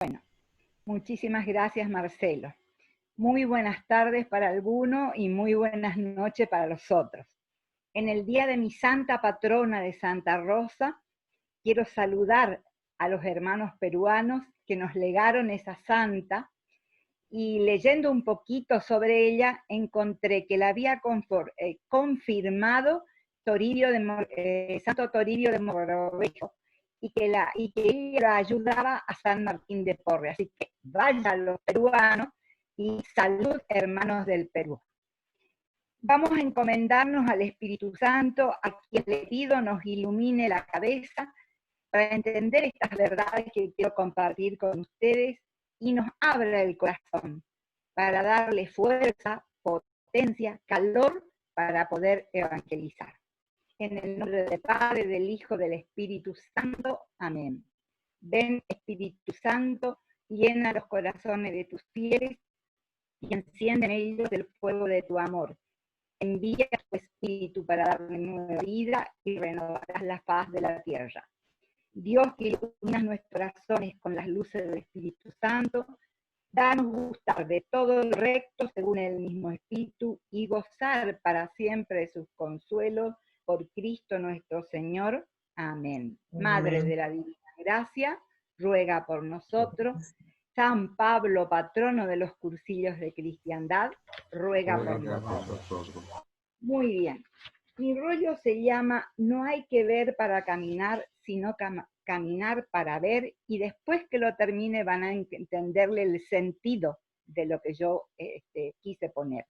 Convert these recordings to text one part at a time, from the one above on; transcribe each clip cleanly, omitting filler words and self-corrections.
Bueno, muchísimas gracias, Marcelo. Muy buenas tardes para algunos y muy buenas noches para los otros. En el día de mi santa patrona de Santa Rosa, quiero saludar a los hermanos peruanos que nos legaron esa santa, y leyendo un poquito sobre ella, encontré que la había confirmado Santo Toribio de Mogrovejo, y que ella ayudaba a San Martín de Porres. Así que vaya los peruanos y salud, hermanos del Perú. Vamos a encomendarnos al Espíritu Santo, a quien le pido nos ilumine la cabeza para entender estas verdades que quiero compartir con ustedes, y nos abra el corazón para darle fuerza, potencia, calor para poder evangelizar. En el nombre del Padre, del Hijo, del Espíritu Santo. Amén. Ven, Espíritu Santo, llena los corazones de tus fieles y enciende en ellos el fuego de tu amor. Envía tu Espíritu para darle nueva vida y renovarás la faz de la tierra. Dios, que iluminas nuestros corazones con las luces del Espíritu Santo, danos gustar de todo el recto según el mismo Espíritu y gozar para siempre de sus consuelos por Cristo nuestro Señor. Amén. Madre de la Divina Gracia, ruega por nosotros. San Pablo, patrono de los cursillos de cristiandad, ruega por nosotros. Muy bien. Mi rollo se llama No hay que ver para caminar, sino caminar para ver, y después que lo termine van a entenderle el sentido de lo que yo quise poner.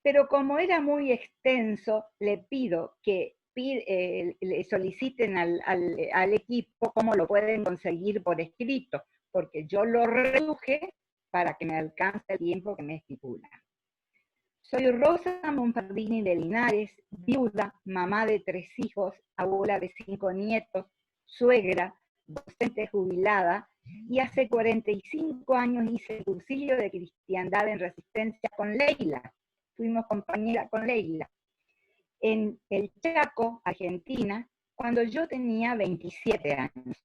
Pero como era muy extenso, le pido que le soliciten al equipo cómo lo pueden conseguir por escrito, porque yo lo reduje para que me alcance el tiempo que me estipula. Soy Rosa Monfardini de Linares, viuda, mamá de 3 hijos, abuela de 5 nietos, suegra, docente jubilada, y hace 45 años hice el cursillo de cristiandad en Resistencia con Leila. Fuimos compañera con Leila en el Chaco, Argentina, cuando yo tenía 27 años.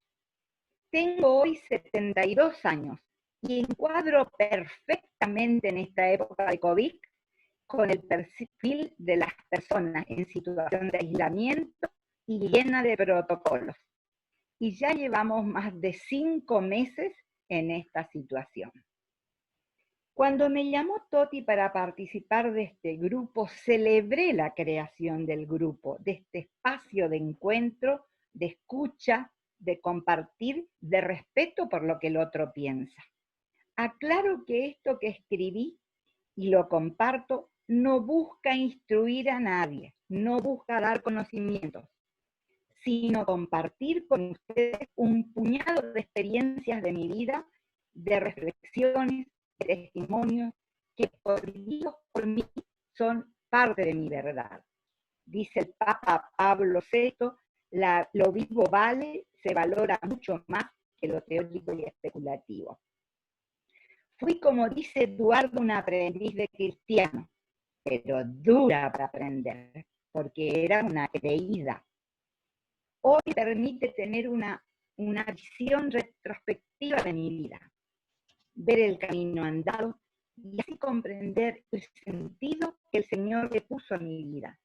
Tengo hoy 72 años y encuadro perfectamente en esta época de COVID con el perfil de las personas en situación de aislamiento y llena de protocolos. Y ya llevamos más de 5 meses en esta situación. Cuando me llamó Toti para participar de este grupo, celebré la creación del grupo, de este espacio de encuentro, de escucha, de compartir, de respeto por lo que el otro piensa. Aclaro que esto que escribí y lo comparto no busca instruir a nadie, no busca dar conocimientos, sino compartir con ustedes un puñado de experiencias de mi vida, de reflexiones, de testimonios, que vividos por mí son parte de mi verdad. Dice el Papa Pablo VI, lo vivo vale, se valora mucho más que lo teórico y especulativo. Fui, como dice Eduardo, un aprendiz de cristiano, pero dura para aprender, porque era una creída. Hoy permite tener una visión retrospectiva de mi vida, ver el camino andado y así comprender el sentido que el Señor le puso a mi vida,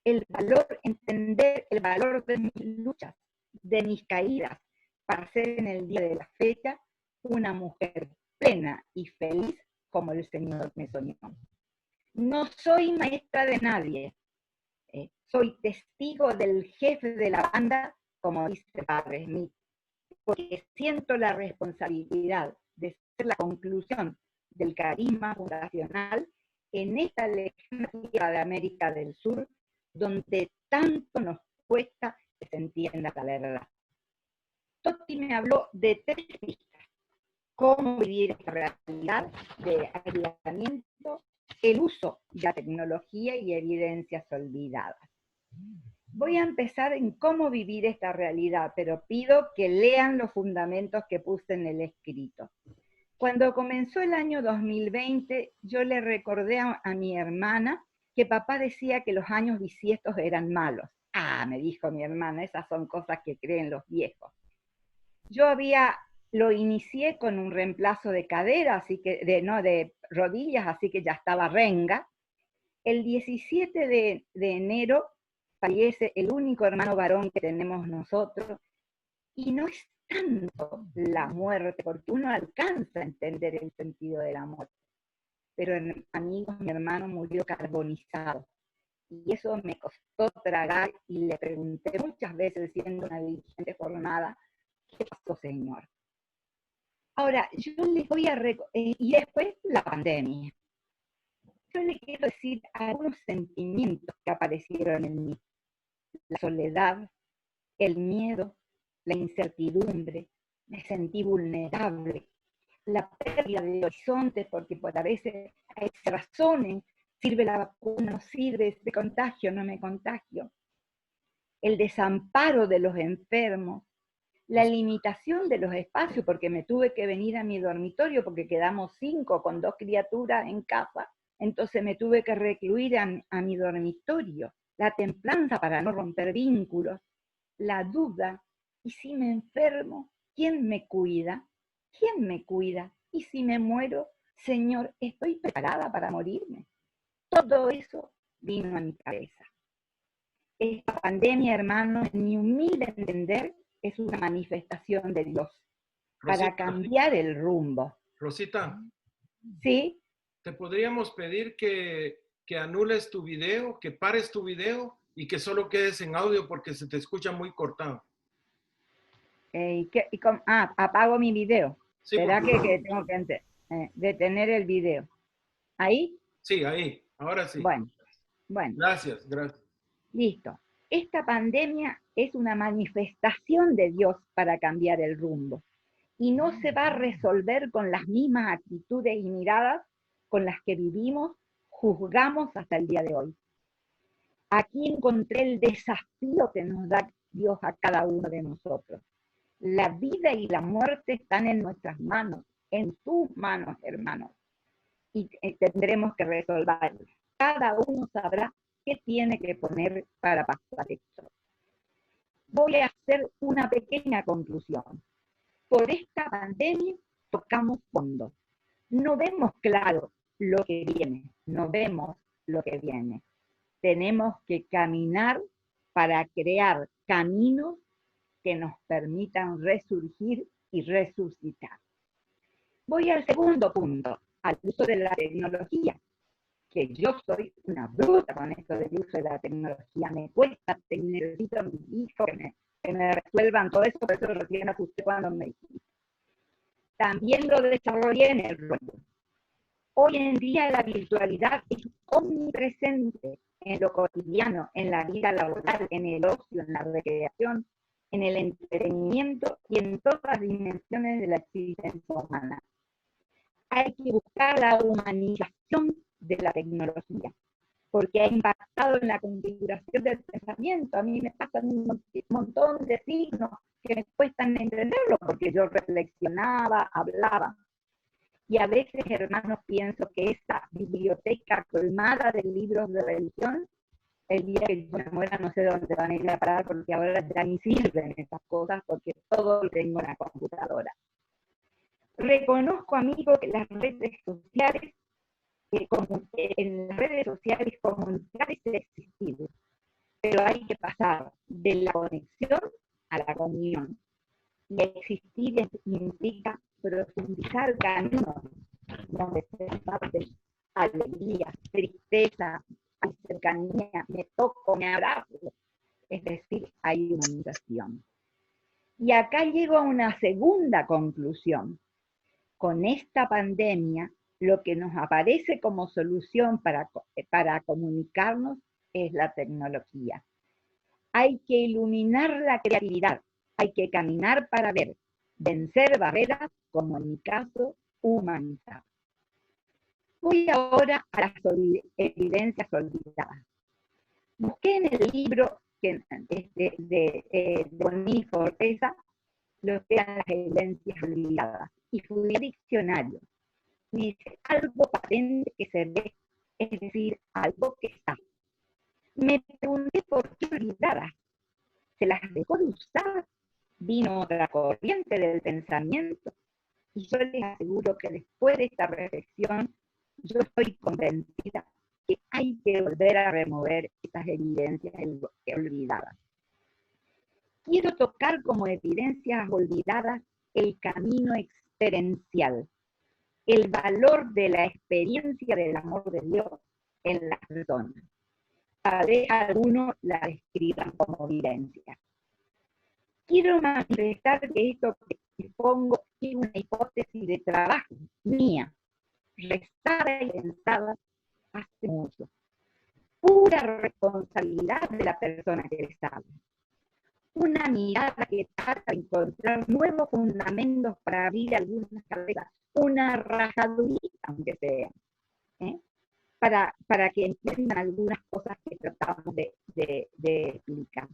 el valor, entender el valor de mis luchas, de mis caídas, para ser en el día de la fecha una mujer plena y feliz como el Señor me soñó. No soy maestra de nadie, soy testigo del jefe de la banda, como dice Padre Smith, porque siento la responsabilidad de ser la conclusión del carisma fundacional en esta lejana tierra de América del Sur, donde tanto nos cuesta que se entienda la verdad. Toti me habló de 3 pistas: cómo vivir esta realidad de aislamiento, el uso de la tecnología y evidencias olvidadas. Voy a empezar en cómo vivir esta realidad, pero pido que lean los fundamentos que puse en el escrito. Cuando comenzó el año 2020, yo le recordé a mi hermana que papá decía que los años bisiestos eran malos. Ah, me dijo mi hermana, esas son cosas que creen los viejos. Yo había Lo inicié con un reemplazo de cadera, así que, de rodillas, así que ya estaba renga. El 17 de enero fallece el único hermano varón que tenemos nosotros, y no es tanto la muerte, porque uno alcanza a entender el sentido de la muerte. Pero amigos, mi hermano murió carbonizado. Y eso me costó tragar y le pregunté muchas veces, siendo una dirigente jornada, ¿qué pasó, señor? Ahora, yo les voy a... y después la pandemia. Yo le quiero decir algunos sentimientos que aparecieron en mí. La soledad, el miedo, la incertidumbre, me sentí vulnerable, la pérdida de horizontes, porque por a veces hay razones, sirve la vacuna, no sirve, me contagio, no me contagio, el desamparo de los enfermos, la limitación de los espacios, porque me tuve que venir a mi dormitorio, porque quedamos 5 con 2 criaturas en casa, entonces me tuve que recluir a mi dormitorio, la templanza para no romper vínculos, la duda, ¿y si me enfermo? ¿Quién me cuida? ¿Quién me cuida? ¿Y si me muero? Señor, ¿estoy preparada para morirme? Todo eso vino a mi cabeza. Esta pandemia, hermano, en mi humilde entender, es una manifestación de Dios Rosita, para cambiar el rumbo. Rosita, ¿Sí? ¿te podríamos pedir que anules tu video, que pares tu video y que solo quedes en audio porque se te escucha muy cortado? Apago mi video. Sí, por ¿Será que favor. tengo que detener el video? ¿Ahí? Sí, ahí, ahora sí. Bueno, bueno. Gracias, gracias. Listo. Esta pandemia es una manifestación de Dios para cambiar el rumbo. Y no se va a resolver con las mismas actitudes y miradas con las que vivimos, juzgamos hasta el día de hoy. Aquí encontré el desafío que nos da Dios a cada uno de nosotros. La vida y la muerte están en nuestras manos, en tus manos, hermanos. Y tendremos que resolverlo. Cada uno sabrá qué tiene que poner para pasar esto. Voy a hacer una pequeña conclusión. Por esta pandemia tocamos fondo. No vemos claro lo que viene, no vemos lo que viene. Tenemos que caminar para crear caminos que nos permitan resurgir y resucitar. Voy al segundo punto, al uso de la tecnología, que yo soy una bruta con esto del uso de la tecnología, me cuesta, necesito a mis hijos que me resuelvan todo eso, por eso recién ajusté cuando me dijiste. También lo desarrollé en el rollo. Hoy en día la virtualidad es omnipresente en lo cotidiano, en la vida laboral, en el ocio, en la recreación, en el entretenimiento y en todas las dimensiones de la existencia humana. Hay que buscar la humanización de la tecnología, porque ha impactado en la configuración del pensamiento. A mí me pasan un montón de signos que me cuestan entenderlo, porque yo reflexionaba, hablaba. Y a veces, hermanos, pienso que esta biblioteca colmada de libros de religión, el día que yo me muera no sé dónde van a ir a parar, porque ahora ya ni sirven esas cosas, porque todo lo tengo en la computadora. Reconozco, amigo, que las redes sociales, en las redes sociales comunicar es existir, pero hay que pasar de la conexión a la comunión. Y existir implica profundizar caminos donde se parte alegría, tristeza, hay cercanía, me toco, me abrazo, es decir, hay humanización. Y acá llego a una segunda conclusión. Con esta pandemia, lo que nos aparece como solución para comunicarnos es la tecnología. Hay que iluminar la creatividad, hay que caminar para ver, vencer barreras, como en mi caso, humanizar. Voy ahora a las evidencias olvidadas. Busqué en el libro de Boní Forteza lo que eran las evidencias olvidadas y fui al diccionario. Dice algo patente que se ve, es decir, algo que está. Me pregunté por qué olvidadas. ¿Se las dejó de usar? vino otra corriente del pensamiento, y yo les aseguro que después de esta reflexión, yo estoy convencida que hay que volver a remover estas evidencias olvidadas. Quiero tocar como evidencias olvidadas el camino experiencial, el valor de la experiencia del amor de Dios en las personas. Tal vez algunos la describan como vivencia. Quiero manifestar que esto que expongo es una hipótesis de trabajo mía, rezada y pensada hace mucho. Pura responsabilidad de la persona que les habla. Una mirada que trata de encontrar nuevos fundamentos para abrir algunas cabezas, una rajadurita, aunque sea, ¿eh? para que entiendan algunas cosas que tratamos de explicar.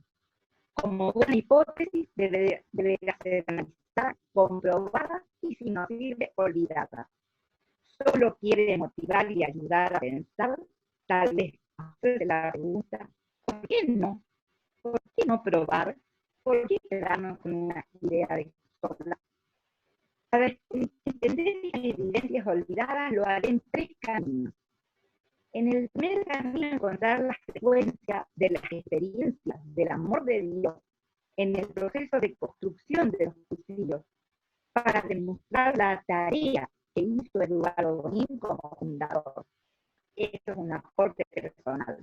Como una hipótesis debe ser analizada, comprobada y si no sirve, olvidada. Solo quiere motivar y ayudar a pensar, tal vez hacerse la pregunta, ¿por qué no? ¿Por qué no probar? ¿Por qué quedarnos con una idea de sola? Para entender las evidencias olvidadas lo haré en 3 caminos. En el primer camino, encontrar la secuencia de las experiencias del amor de Dios en el proceso de construcción de los cursillos para demostrar la tarea que hizo Eduardo Bonín como fundador. Esto es un aporte personal.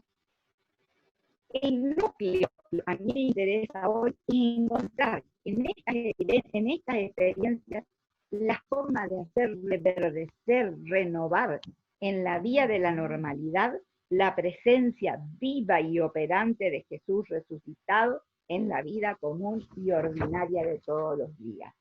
El núcleo que a mí me interesa hoy es encontrar en estas experiencias la forma de hacer reverdecer, renovar en la vía de la normalidad la presencia viva y operante de Jesús resucitado en la vida común y ordinaria de todos los días.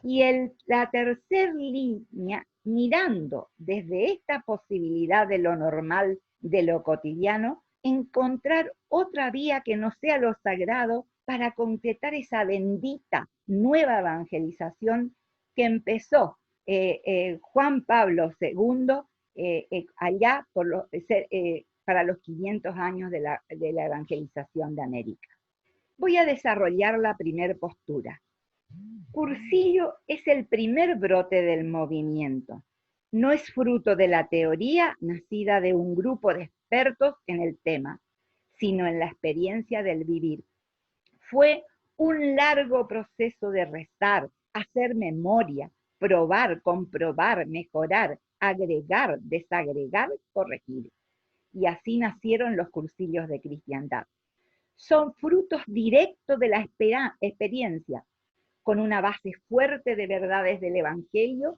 Y la tercera línea, mirando desde esta posibilidad de lo normal, de lo cotidiano, encontrar otra vía que no sea lo sagrado para concretar esa bendita nueva evangelización que empezó Juan Pablo II allá para los 500 años de la evangelización de América. Voy a desarrollar la primera postura. Cursillo es el primer brote del movimiento. No es fruto de la teoría nacida de un grupo de expertos en el tema, sino en la experiencia del vivir. Fue un largo proceso de rezar, hacer memoria, probar, comprobar, mejorar, agregar, desagregar, corregir. Y así nacieron los cursillos de cristiandad. Son frutos directos de la experiencia, con una base fuerte de verdades del Evangelio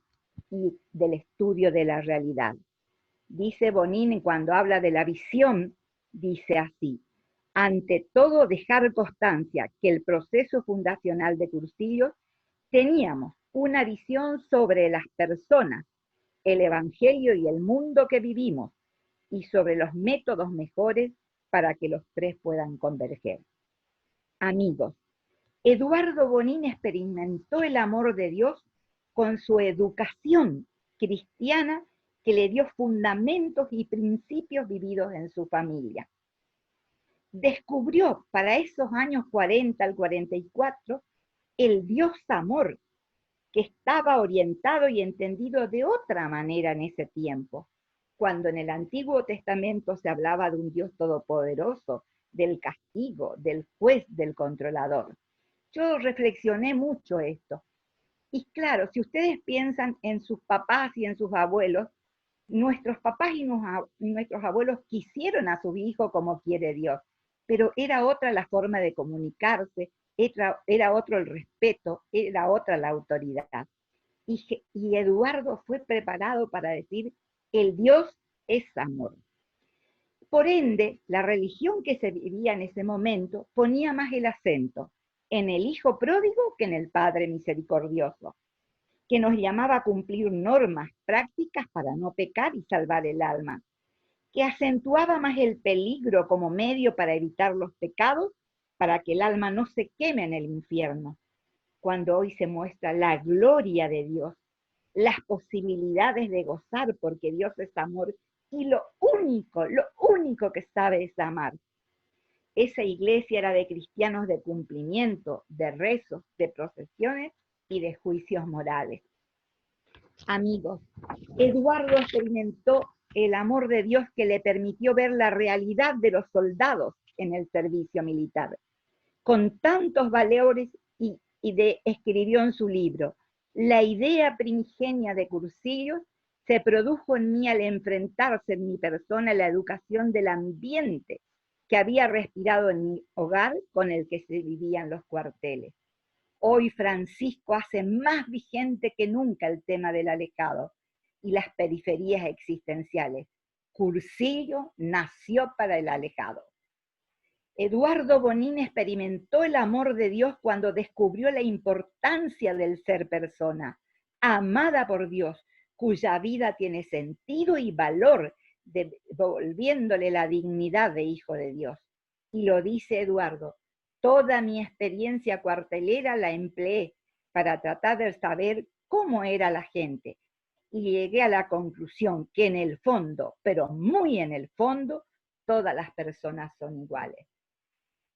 y del estudio de la realidad. Dice Bonín cuando habla de la visión, dice así: ante todo dejar constancia que el proceso fundacional de Cursillos teníamos una visión sobre las personas, el Evangelio y el mundo que vivimos, y sobre los métodos mejores para que los tres puedan converger. Amigos, Eduardo Bonín experimentó el amor de Dios con su educación cristiana que le dio fundamentos y principios vividos en su familia. Descubrió para esos años 40 al 44 el Dios amor, que estaba orientado y entendido de otra manera en ese tiempo, cuando en el Antiguo Testamento se hablaba de un Dios todopoderoso, del castigo, del juez, del controlador. Yo reflexioné mucho esto. Y claro, si ustedes piensan en sus papás y en sus abuelos, nuestros papás y nuestros abuelos quisieron a su hijo como quiere Dios, pero era otra la forma de comunicarse, era otro el respeto, era otra la autoridad. Y Eduardo fue preparado para decir, el Dios es amor. Por ende, la religión que se vivía en ese momento ponía más el acento en el hijo pródigo que en el padre misericordioso, que nos llamaba a cumplir normas prácticas para no pecar y salvar el alma, que acentuaba más el peligro como medio para evitar los pecados, para que el alma no se queme en el infierno, cuando hoy se muestra la gloria de Dios, las posibilidades de gozar, porque Dios es amor, y lo único que sabe es amar. Esa iglesia era de cristianos de cumplimiento, de rezos, de procesiones y de juicios morales. Amigos, Eduardo experimentó el amor de Dios que le permitió ver la realidad de los soldados en el servicio militar. Con tantos valores escribió en su libro, la idea primigenia de Cursillos se produjo en mí al enfrentarse en mi persona la educación del ambiente que había respirado en mi hogar con el que se vivían los cuarteles. Hoy Francisco hace más vigente que nunca el tema del alejado y las periferias existenciales. Cursillo nació para el alejado. Eduardo Bonín experimentó el amor de Dios cuando descubrió la importancia del ser persona, amada por Dios, cuya vida tiene sentido y valor, devolviéndole la dignidad de hijo de Dios. Y lo dice Eduardo, toda mi experiencia cuartelera la empleé para tratar de saber cómo era la gente. Y llegué a la conclusión que en el fondo, pero muy en el fondo, todas las personas son iguales.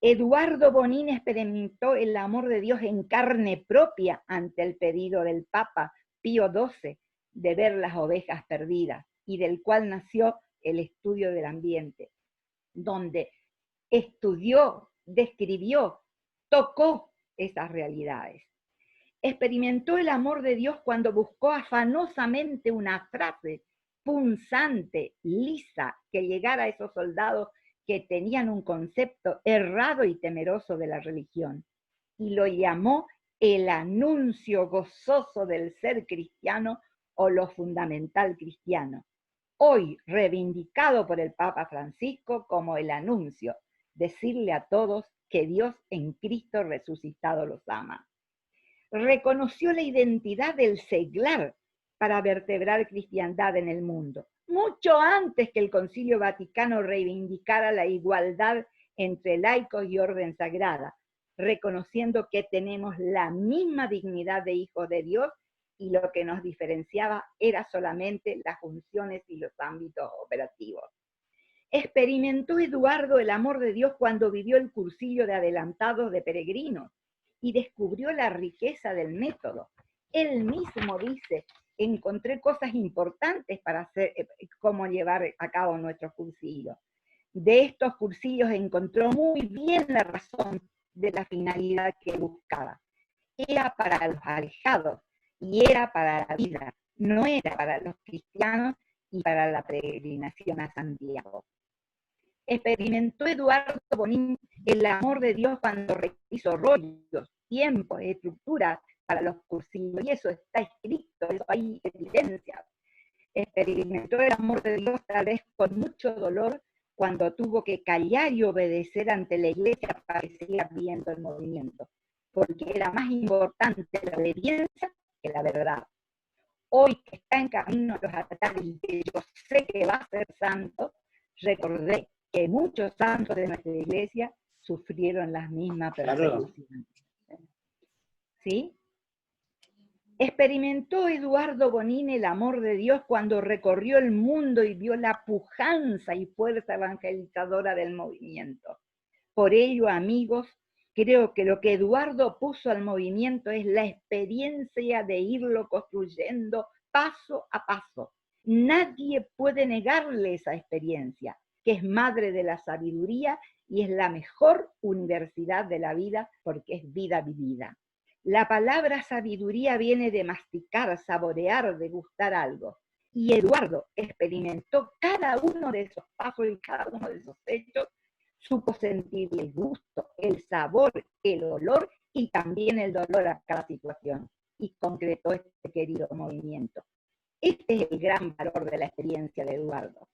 Eduardo Bonín experimentó el amor de Dios en carne propia ante el pedido del Papa Pío XII de ver las ovejas perdidas, y del cual nació el estudio del ambiente, donde estudió, describió, tocó esas realidades. Experimentó el amor de Dios cuando buscó afanosamente una frase punzante, lisa, que llegara a esos soldados que tenían un concepto errado y temeroso de la religión, y lo llamó el anuncio gozoso del ser cristiano o lo fundamental cristiano, hoy reivindicado por el Papa Francisco como el anuncio, decirle a todos que Dios en Cristo resucitado los ama. Reconoció la identidad del seglar para vertebrar cristiandad en el mundo, mucho antes que el Concilio Vaticano reivindicara la igualdad entre laicos y orden sagrada, reconociendo que tenemos la misma dignidad de hijos de Dios y lo que nos diferenciaba era solamente las funciones y los ámbitos operativos. Experimentó Eduardo el amor de Dios cuando vivió el cursillo de adelantados de peregrinos y descubrió la riqueza del método. Él mismo dice, encontré cosas importantes para hacer, cómo llevar a cabo nuestros cursillos. De estos cursillos encontró muy bien la razón de la finalidad que buscaba. Era para los alejados y era para la vida, no era para los cristianos y para la peregrinación a Santiago. Experimentó Eduardo Bonín el amor de Dios cuando hizo rollos, tiempos, estructuras para los cursillos, y eso está escrito, eso hay evidencia. Experimentó el amor de Dios tal vez con mucho dolor cuando tuvo que callar y obedecer ante la iglesia para que siga viendo el movimiento, porque era más importante la obediencia que la verdad. Hoy que está en camino a los altares y que yo sé que va a ser santo, recordé que muchos santos de nuestra iglesia sufrieron las mismas persecuciones. ¿Sí? Experimentó Eduardo Bonín el amor de Dios cuando recorrió el mundo y vio la pujanza y fuerza evangelizadora del movimiento. Por ello, amigos, creo que lo que Eduardo puso al movimiento es la experiencia de irlo construyendo paso a paso. Nadie puede negarle esa experiencia, que es madre de la sabiduría y es la mejor universidad de la vida porque es vida vivida. La palabra sabiduría viene de masticar, saborear, degustar algo. Y Eduardo experimentó cada uno de esos pasos y cada uno de esos hechos, supo sentir el gusto, el sabor, el olor y también el dolor a cada situación. Y concretó este querido movimiento. Este es el gran valor de la experiencia de Eduardo.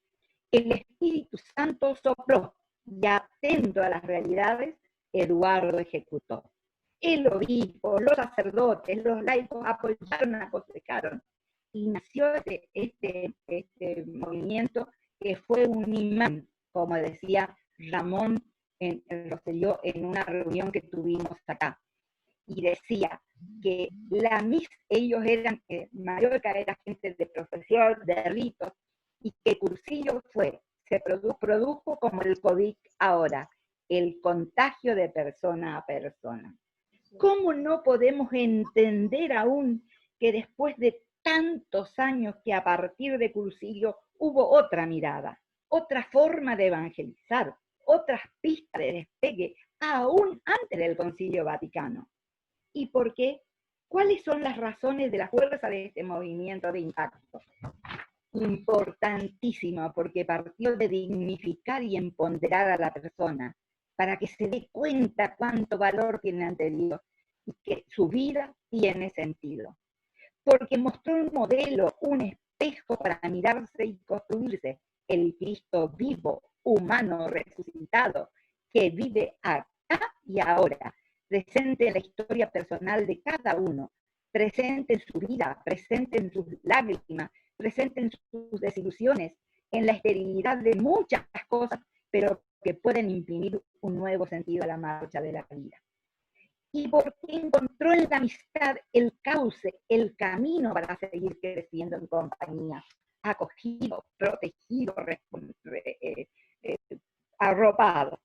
El Espíritu Santo sopló y atento a las realidades, Eduardo ejecutó. El obispo, los sacerdotes, los laicos apoyaron, aconsejaron. Y nació este movimiento que fue un imán, como decía Ramón Rosselló en una reunión que tuvimos acá. Y decía que ellos eran, Mallorca era gente de profesión, de ritos, y que Cursillo se produjo como el COVID ahora, el contagio de persona a persona. ¿Cómo no podemos entender aún que después de tantos años que a partir de Cursillo hubo otra mirada, otra forma de evangelizar, otras pistas de despegue, aún antes del Concilio Vaticano? ¿Y por qué? ¿Cuáles son las razones de la fuerza de este movimiento de impacto? Importantísima, porque partió de dignificar y empoderar a la persona, para que se dé cuenta cuánto valor tiene ante Dios y que su vida tiene sentido. Porque mostró un modelo, un espejo para mirarse y construirse, el Cristo vivo, humano, resucitado, que vive acá y ahora, presente en la historia personal de cada uno, presente en su vida, presente en sus lágrimas, presente en sus desilusiones, en la esterilidad de muchas cosas, pero que pueden imprimir un nuevo sentido a la marcha de la vida. Y porque encontró en la amistad el cauce, el camino para seguir creciendo en compañía, acogido, protegido, arropado.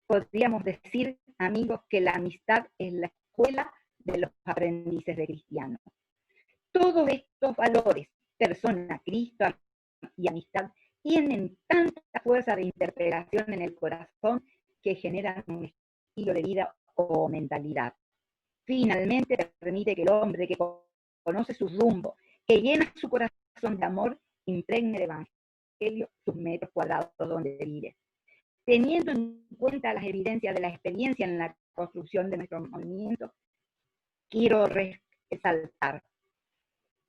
Podríamos decir, amigos, que la amistad es la escuela de los aprendices de cristianos. Todos estos valores, persona, Cristo y amistad, tienen tanta fuerza de interpelación en el corazón que generan un estilo de vida o mentalidad. Finalmente permite que el hombre que conoce su rumbo, que llena su corazón de amor, impregne el evangelio sus metros cuadrados donde vive. Teniendo en cuenta las evidencias de la experiencia en la construcción de nuestro movimiento, quiero resaltar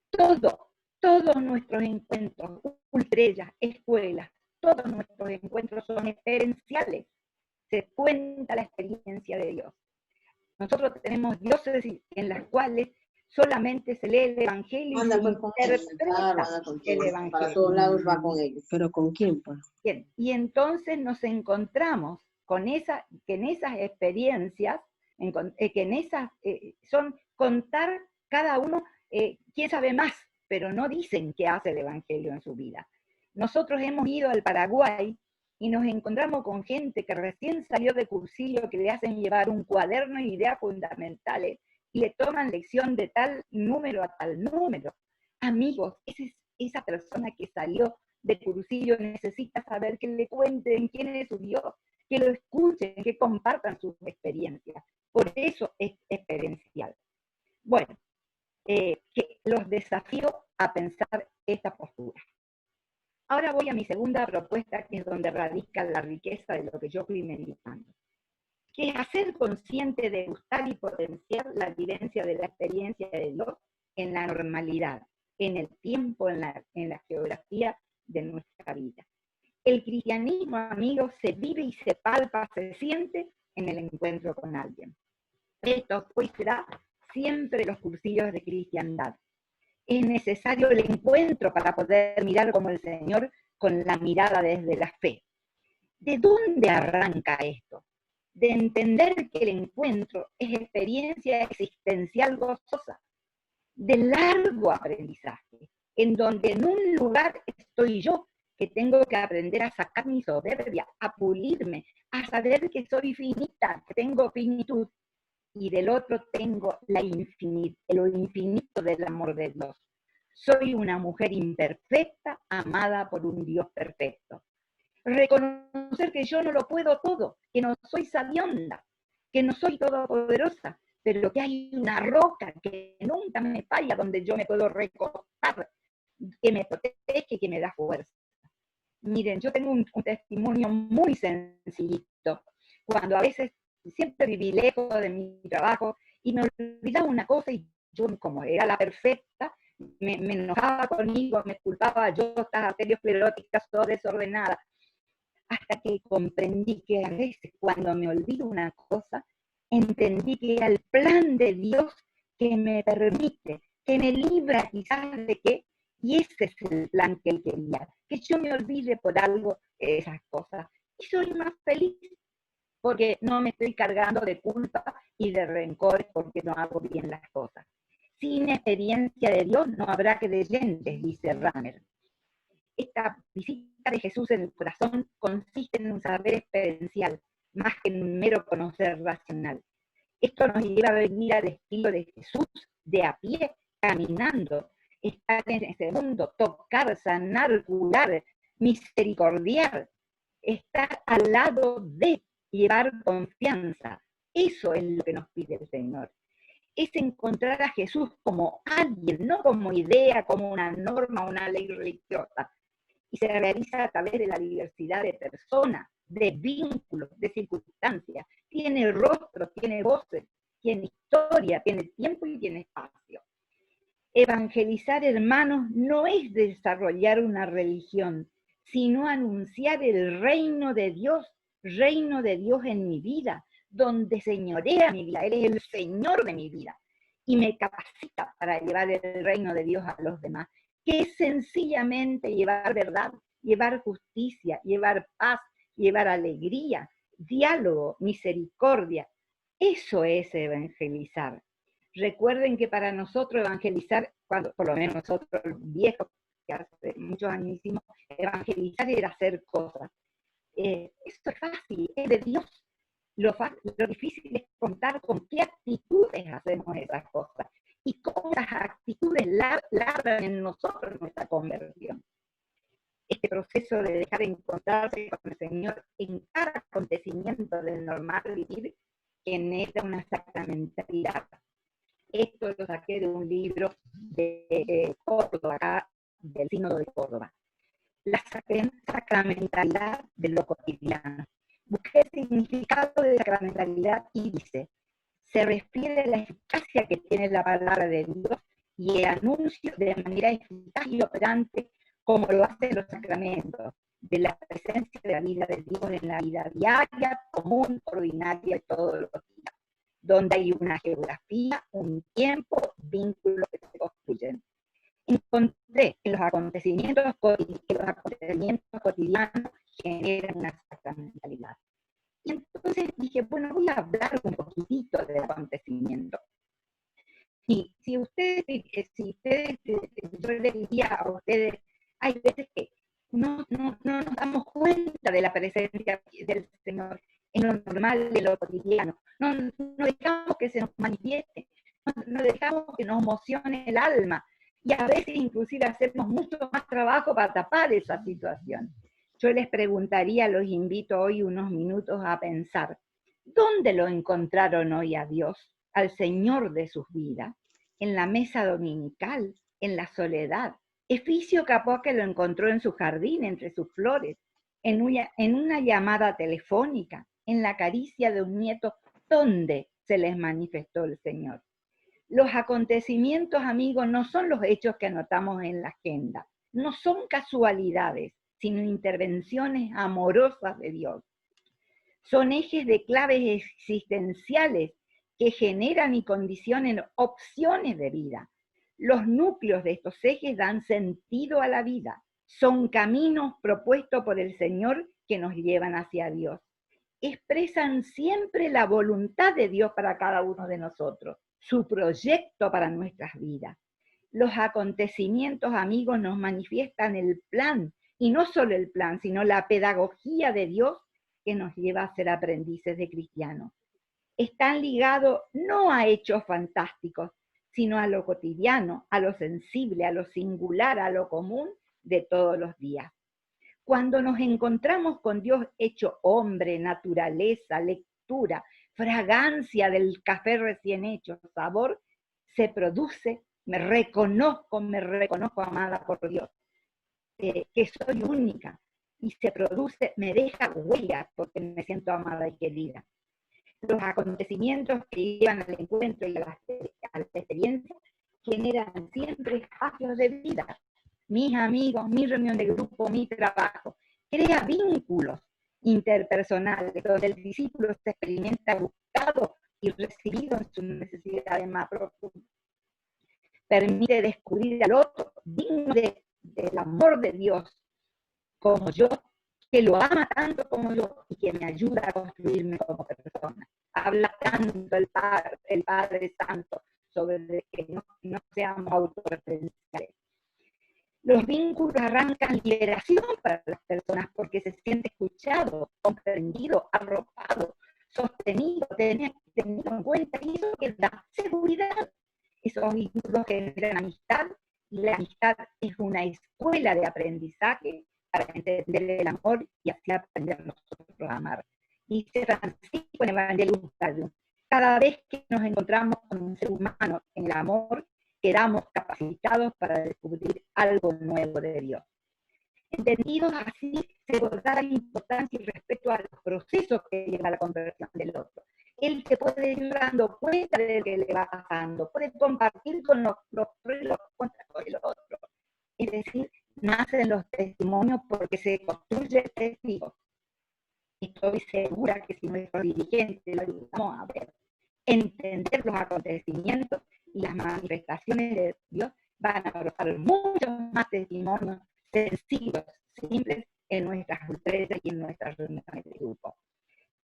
todos nuestros encuentros, ultrellas, escuelas, todos nuestros encuentros son experienciales. Se cuenta la experiencia de Dios. Nosotros tenemos diócesis en las cuales solamente se lee el Evangelio y se interpreta el Evangelio. Para todos lados va con ellos. ¿Pero con quién? Bien, y entonces nos encontramos con que en esas experiencias, son contar cada uno quién sabe más, pero no dicen qué hace el Evangelio en su vida. Nosotros hemos ido al Paraguay y nos encontramos con gente que recién salió de cursillo, que le hacen llevar un cuaderno y ideas fundamentales y le toman lección de tal número a tal número. Amigos, esa persona que salió de cursillo necesita saber que le cuenten quién es su Dios, que lo escuchen, que compartan sus experiencias. Por eso es experiencial. Bueno, que los desafío a pensar esta postura. Ahora voy a mi segunda propuesta, que es donde radica la riqueza de lo que yo fui meditando, que es hacer consciente de gustar y potenciar la vivencia de la experiencia de Dios en la normalidad, en el tiempo, en la geografía de nuestra vida. El cristianismo, amigos, se vive y se palpa, se siente en el encuentro con alguien. Esto pues será siempre los cursillos de cristiandad. Es necesario el encuentro para poder mirar como el Señor con la mirada desde la fe. ¿De dónde arranca esto? De entender que el encuentro es experiencia existencial gozosa, de largo aprendizaje, en donde en un lugar estoy yo, que tengo que aprender a sacar mi soberbia, a pulirme, a saber que soy finita, que tengo finitud, y del otro tengo lo infinito del amor de Dios. Soy una mujer imperfecta, amada por un Dios perfecto. Reconocer que yo no lo puedo todo, que no soy sabionda, que no soy todopoderosa, pero que hay una roca que nunca me falla, donde yo me puedo recostar, que me protege, que me da fuerza. Miren, yo tengo un testimonio muy sencillito. Cuando a veces siempre viví lejos de mi trabajo y me olvidaba una cosa y yo, como era la perfecta, me enojaba conmigo, me culpaba, yo estas arterioscleróticas, todo desordenada, hasta que comprendí que a veces cuando me olvido una cosa, entendí que era el plan de Dios que me permite, que me libra quizás de que, y ese es el plan que Él quería, que yo me olvide por algo esas cosas, y soy más feliz, porque no me estoy cargando de culpa y de rencores porque no hago bien las cosas. Sin experiencia de Dios no habrá creyentes, dice Ramer. Esta visita de Jesús en el corazón consiste en un saber experiencial, más que en un mero conocer racional. Esto nos lleva a venir al estilo de Jesús, de a pie, caminando, estar en este mundo, tocar, sanar, curar, misericordiar, estar al lado de, llevar confianza. Eso es lo que nos pide el Señor. Es encontrar a Jesús como alguien, no como idea, como una norma, una ley religiosa. Y se realiza a través de la diversidad de personas, de vínculos, de circunstancias. Tiene rostro, tiene voces, tiene historia, tiene tiempo y tiene espacio. Evangelizar, hermanos, no es desarrollar una religión, sino anunciar el reino de Dios en mi vida, donde señorea mi vida. Él es el Señor de mi vida y me capacita para llevar el reino de Dios a los demás, que es sencillamente llevar verdad, llevar justicia, llevar paz, llevar alegría, diálogo, misericordia. Eso es evangelizar. Recuerden que para nosotros evangelizar, por lo menos nosotros viejos, que hace muchos años hicimos, evangelizar era hacer cosas. Esto es fácil, es de Dios. Lo difícil es contar con qué actitudes hacemos esas cosas y cómo las actitudes labran en nosotros nuestra conversión. Este proceso de dejar de encontrarse con el Señor en cada acontecimiento del normal vivir genera una sacramentalidad. Esto lo saqué de un libro de Córdoba, acá, del Sínodo de Córdoba. La sacramentalidad de lo cotidiano. Busqué el significado de sacramentalidad y dice, se refiere a la eficacia que tiene la palabra de Dios y el anuncio de manera eficaz y operante como lo hacen los sacramentos, de la presencia de la vida de Dios en la vida diaria, común, ordinaria, todos los días, donde hay una geografía, un tiempo, vínculos que se construyen. Encontré que los acontecimientos cotidianos generan una sacramentalidad. Y entonces dije, bueno, voy a hablar un poquitito de acontecimientos. Y si ustedes, yo les diría a ustedes, hay veces que no nos damos cuenta de la presencia del Señor en lo normal, de lo cotidiano. No dejamos que se nos manifieste, no dejamos que nos emocione el alma. Y a veces inclusive hacemos mucho más trabajo para tapar esa situación. Yo les preguntaría, los invito hoy unos minutos a pensar, ¿dónde lo encontraron hoy a Dios, al Señor de sus vidas? En la mesa dominical, en la soledad. Eficio capaz que lo encontró en su jardín, entre sus flores, en una llamada telefónica, en la caricia de un nieto, ¿dónde se les manifestó el Señor? Los acontecimientos, amigos, no son los hechos que anotamos en la agenda, no son casualidades, sino intervenciones amorosas de Dios. Son ejes de claves existenciales que generan y condicionan opciones de vida. Los núcleos de estos ejes dan sentido a la vida. Son caminos propuestos por el Señor que nos llevan hacia Dios. Expresan siempre la voluntad de Dios para cada uno de nosotros, su proyecto para nuestras vidas. Los acontecimientos, amigos, nos manifiestan el plan, y no solo el plan, sino la pedagogía de Dios que nos lleva a ser aprendices de cristianos. Están ligados no a hechos fantásticos, sino a lo cotidiano, a lo sensible, a lo singular, a lo común de todos los días. Cuando nos encontramos con Dios hecho hombre, naturaleza, lectura, fragancia del café recién hecho, sabor, se produce, me reconozco amada por Dios, que soy única, y se produce, me deja huella porque me siento amada y querida. Los acontecimientos que llevan al encuentro y a la experiencia generan siempre espacios de vida. Mis amigos, mi reunión de grupo, mi trabajo, crea vínculos interpersonales donde el discípulo se experimenta buscado y recibido en sus necesidades más profundas. Permite descubrir al otro digno del amor de Dios como yo, que lo ama tanto como yo y que me ayuda a construirme como persona. Habla tanto el Padre Santo sobre que no seamos autorreferenciales. Los vínculos arrancan liberación para las personas porque se siente escuchado, comprendido, arropado, sostenido, tenido en cuenta, y eso que da seguridad. Esos vínculos generan amistad, y la amistad es una escuela de aprendizaje para entender el amor y así aprender nosotros a amar. Dice Francisco en Evangelio Gaudium: cada vez que nos encontramos con un ser humano en el amor, quedamos capacitados para descubrir algo nuevo de Dios. Entendidos así, se da la importancia y respeto a los procesos que llevan a la conversión del otro. Él se puede ir dando cuenta de lo que le va pasando, puede compartir con los pros y los contras del otro. Es decir, nacen los testimonios porque se construye testigo. Estoy segura que si nuestro dirigente lo ayudamos a ver, entender los acontecimientos y las manifestaciones de Dios, van a arrojar muchos más testimonios sencillos, simples, en nuestras redes y en nuestras reuniones de grupo.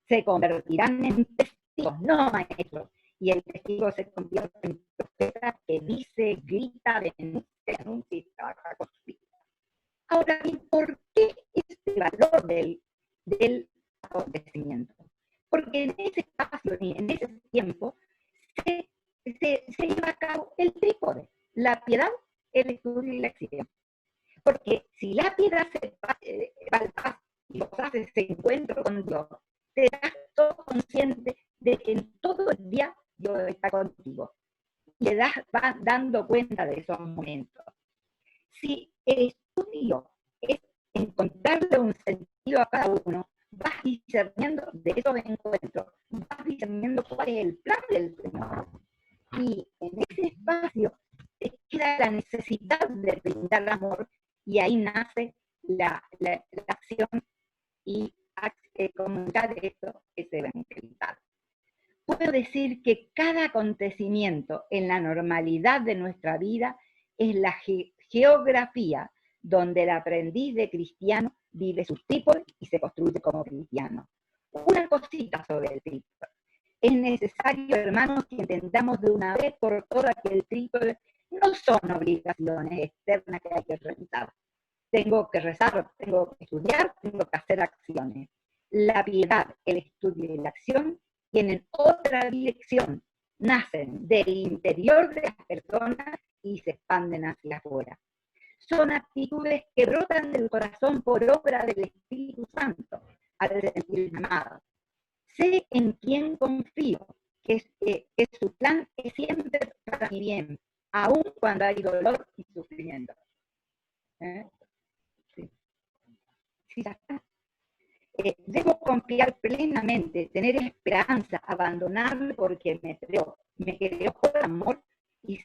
Se convertirán en testigos, no maestros, y el testigo se convierte en profeta que dice, grita, denuncia, anuncia y trabaja con su vida. Ahora bien, ¿por qué este valor del acontecimiento? Porque en ese espacio y en ese tiempo se lleva a cabo el trípode: la piedad, el estudio y la acción. Porque si la piedad va al paso y vos haces ese encuentro con Dios, te das todo consciente de que en todo el día Dios está contigo. Le vas dando cuenta de esos momentos. Si el estudio es encontrarle un sentido a cada uno, vas discerniendo de esos encuentros, vas discerniendo cuál es el plan del Señor. Y en ese espacio te queda la necesidad de brindar amor, y ahí nace la acción y comunicar esto que se evangelizar. Puedo decir que cada acontecimiento en la normalidad de nuestra vida es la geografía donde el aprendiz de cristiano vive sus tipos y se construye como cristiano. Una cosita sobre el trípode. Es necesario, hermanos, que entendamos de una vez por todas que el trípode no son obligaciones externas que hay que realizar. Tengo que rezar, tengo que estudiar, tengo que hacer acciones. La piedad, el estudio y la acción tienen otra dirección. Nacen del interior de las personas y se expanden hacia afuera. Son actitudes que brotan del corazón por obra del Espíritu Santo al sentirme amado. Sé en quién confío, que su plan es siempre para mi bien, aun cuando hay dolor y sufrimiento. Sí. Sí, debo confiar plenamente, tener esperanza, abandonarme porque me creó por amor y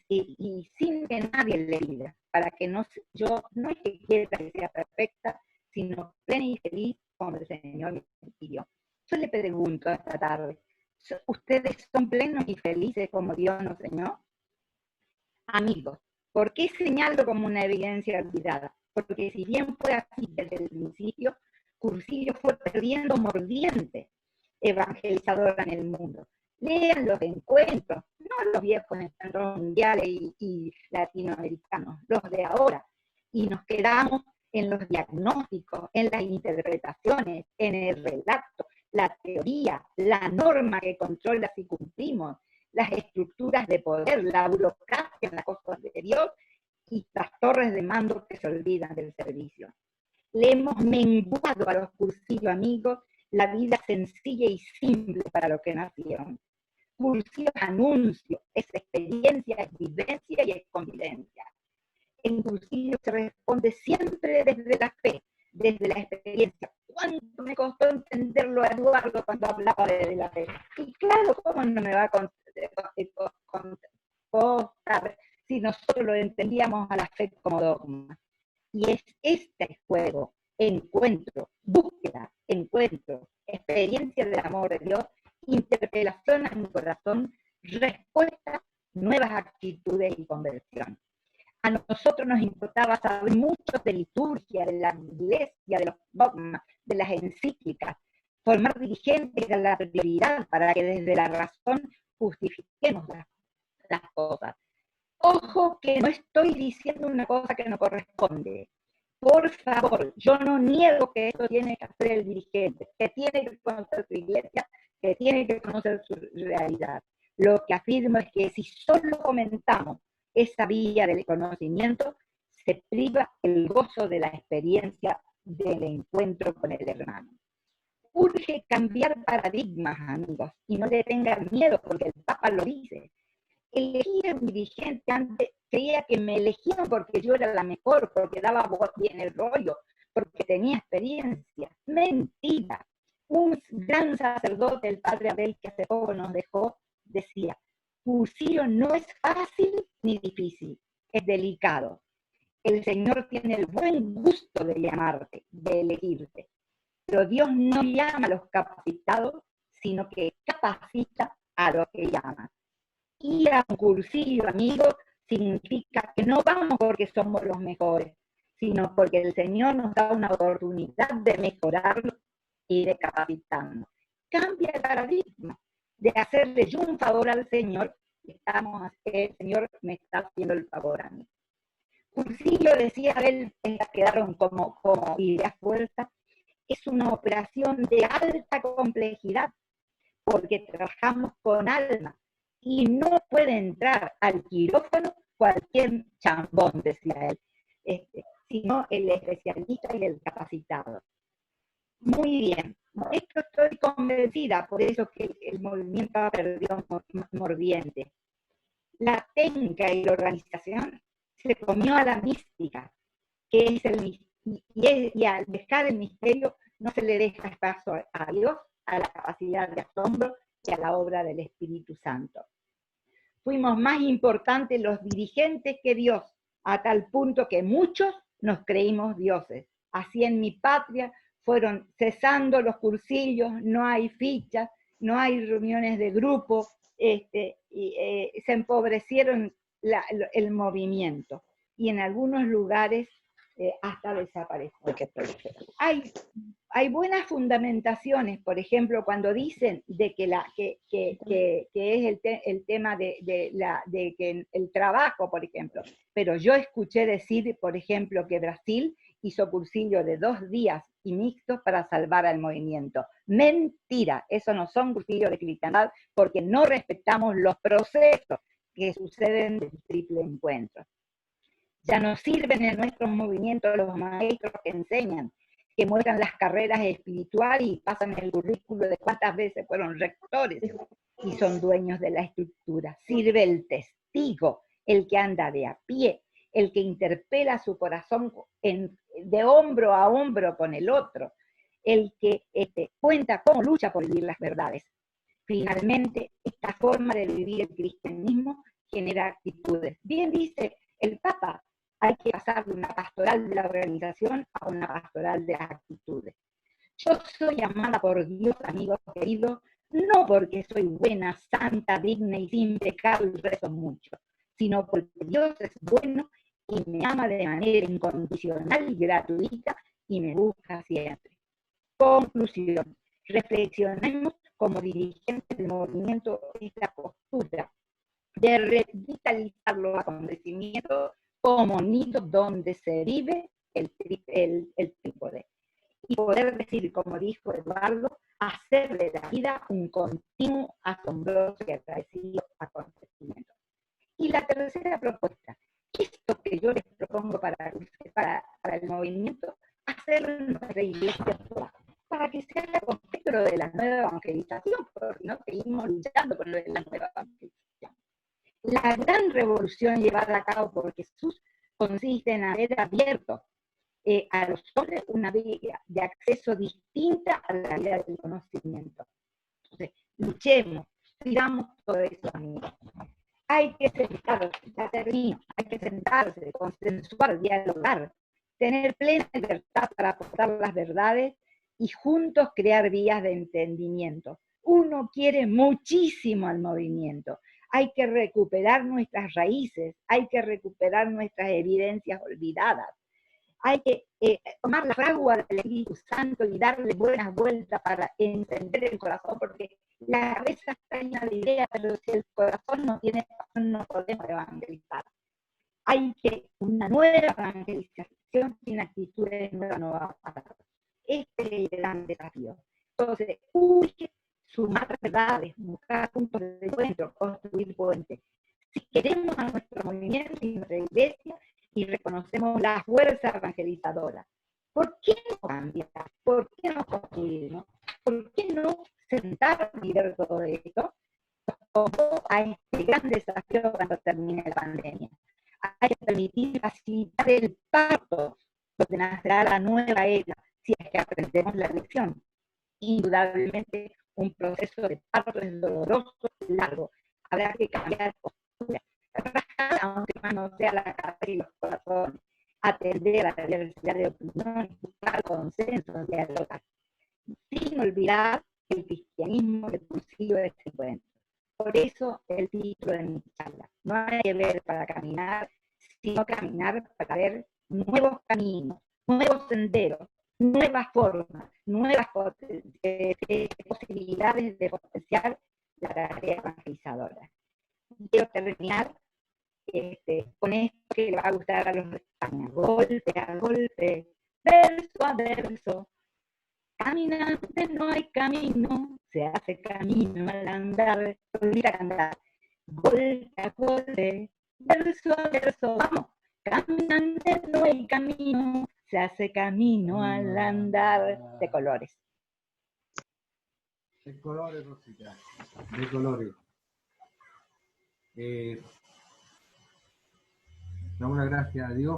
sin que nadie le diga, para que yo no es que quiera que sea perfecta, sino plena y feliz como el Señor me pidió. Yo le pregunto esta tarde, ¿ustedes son plenos y felices como Dios nos enseñó? Amigos, ¿por qué señalo como una evidencia olvidada? Porque si bien fue así desde el principio, Cursillo fue perdiendo mordiente evangelizadora en el mundo. Lean los encuentros, no los viejos encuentros mundiales y latinoamericanos, los de ahora. Y nos quedamos en los diagnósticos, en las interpretaciones, en el relato, la teoría, la norma que controla si cumplimos, las estructuras de poder, la burocracia en las cosas de Dios y las torres de mando que se olvidan del servicio. Le hemos menguado a los cursillos amigos la vida sencilla y simple para los que nacieron. Cursillo es anuncio, es experiencia, es vivencia y es convivencia. En cursillo se responde siempre desde la fe, desde la experiencia. ¿Cuánto me costó entenderlo a Eduardo cuando hablaba de la fe? Y claro, ¿cómo no me va a costar si nosotros lo entendíamos a la fe como dogma? Y es este juego, encuentro, búsqueda, encuentro, experiencia del amor de Dios, interpelación a mi corazón, respuesta, nuevas actitudes y conversión. A nosotros nos importaba saber mucho de liturgia, de la iglesia, de los dogmas, de las encíclicas. Formar dirigentes era la prioridad para que desde la razón justifiquemos las cosas. Ojo que no estoy diciendo una cosa que no corresponde. Por favor, yo no niego que esto tiene que hacer el dirigente, que tiene que conocer su iglesia, que tiene que conocer su realidad. Lo que afirmo es que si solo comentamos esa vía del conocimiento, se priva el gozo de la experiencia del encuentro con el hermano. Urge cambiar paradigmas, amigos, y no le tengan miedo, porque el Papa lo dice. Elegir a un dirigente antes, creía que me elegían porque yo era la mejor, porque daba bien el rollo, porque tenía experiencia. Mentira. Un gran sacerdote, el padre Abel, que hace poco nos dejó, decía, Cursillo no es fácil ni difícil, es delicado. El Señor tiene el buen gusto de llamarte, de elegirte. Pero Dios no llama a los capacitados, sino que capacita a los que llaman. Ir a un cursillo, amigos, significa que no vamos porque somos los mejores, sino porque el Señor nos da una oportunidad de mejorarlo y de capacitarnos. Cambia el paradigma de hacerle yo un favor al Señor, el Señor me está haciendo el favor a mí. Cursillo, decía él, quedaron como ideas fuerzas, es una operación de alta complejidad, porque trabajamos con alma, y no puede entrar al quirófano cualquier chambón, decía él, sino el especialista y el capacitado. Muy bien, esto estoy convencida, por eso que el movimiento ha perdido mordiente. La técnica y la organización se comió a la mística, que es y al dejar el misterio no se le deja espacio a Dios, a la capacidad de asombro y a la obra del Espíritu Santo. Fuimos más importantes los dirigentes que Dios, a tal punto que muchos nos creímos dioses. Así en mi patria fueron cesando los cursillos, no hay fichas, no hay reuniones de grupo, se empobrecieron el movimiento, y en algunos lugares hasta desapareció. Hay buenas fundamentaciones, por ejemplo, cuando dicen de que es el tema de que el trabajo, por ejemplo, pero yo escuché decir, por ejemplo, que Brasil hizo cursillo de 2 días y mixtos para salvar al movimiento. Mentira, eso no son cursillos de cristiandad, porque no respetamos los procesos que suceden del triple encuentro. Ya no sirven en nuestros movimientos los maestros que enseñan, que muestran las carreras espirituales y pasan el currículo de cuántas veces fueron rectores y son dueños de la estructura. Sirve el testigo, el que anda de a pie, el que interpela su corazón de hombro a hombro con el otro, el que cuenta cómo lucha por vivir las verdades. Finalmente, esta forma de vivir el cristianismo genera actitudes. Bien dice el Papa, hay que pasar de una pastoral de la organización a una pastoral de las actitudes. Yo soy amada por Dios, amigos queridos, no porque soy buena, santa, digna y sin pecado y rezo mucho, sino porque Dios es bueno y me ama de manera incondicional y gratuita y me busca siempre. Conclusión, reflexionemos como dirigentes del movimiento esta postura de revitalizar los acontecimientos como nido donde se vive el trípode. Y poder decir, como dijo Eduardo, hacer de la vida un continuo, asombroso y agradecido acontecimiento. Y la tercera propuesta, esto que yo les propongo para el movimiento, hacerlo en nuestra iglesia toda, para que sea el contexto de la nueva evangelización, porque no seguimos luchando con lo de la nueva evangelización. La gran revolución llevada a cabo por Jesús consiste en haber abierto a los hombres una vía de acceso distinta a la vida del conocimiento. Entonces, luchemos, digamos todo eso, amigos. Hay que sentarse, ya termino, hay que sentarse, consensuar, dialogar, tener plena libertad para aportar las verdades y juntos crear vías de entendimiento. Uno quiere muchísimo al movimiento. Hay que recuperar nuestras raíces, hay que recuperar nuestras evidencias olvidadas, hay que tomar la fragua del Espíritu Santo y darle buenas vueltas para encender el corazón, porque la cabeza está llena de ideas, pero si el corazón no tiene corazón, no podemos evangelizar. Hay que una nueva evangelización sin actitudes nuevas para todos. Este es el gran desafío. Entonces, urge sumar verdades, buscar puntos de encuentro, construir puentes. Si queremos a nuestro movimiento y nuestra iglesia y reconocemos la fuerza evangelizadora, ¿por qué no cambiar? ¿Por qué no construirnos? ¿Por qué no sentarnos y ver todo esto? A este gran desafío cuando termine la pandemia. Hay que permitir facilitar el parto, donde nacerá la nueva era, si es que aprendemos la lección. Indudablemente, un proceso de parto es doloroso y largo. Habrá que cambiar postura, aunque más no sea la cabeza y los corazones, atender a la diversidad de opiniones, buscar consensos, dialogar, sin olvidar el cristianismo que consiguió este encuentro. Por eso el título de mi charla, no hay que ver para caminar, sino caminar para ver nuevos caminos, nuevos senderos, nuevas formas, nuevas posibilidades de potenciar la tarea evangelizadora. Quiero terminar con esto que le va a gustar a los de España, golpe a golpe, verso a verso. Caminante no hay camino, se hace camino al andar, olvida andar, golpe a golpe, verso a verso, vamos. Caminante no hay camino, se hace camino al andar, de colores. De colores, Rosita, de colores. Damos las gracias a Dios.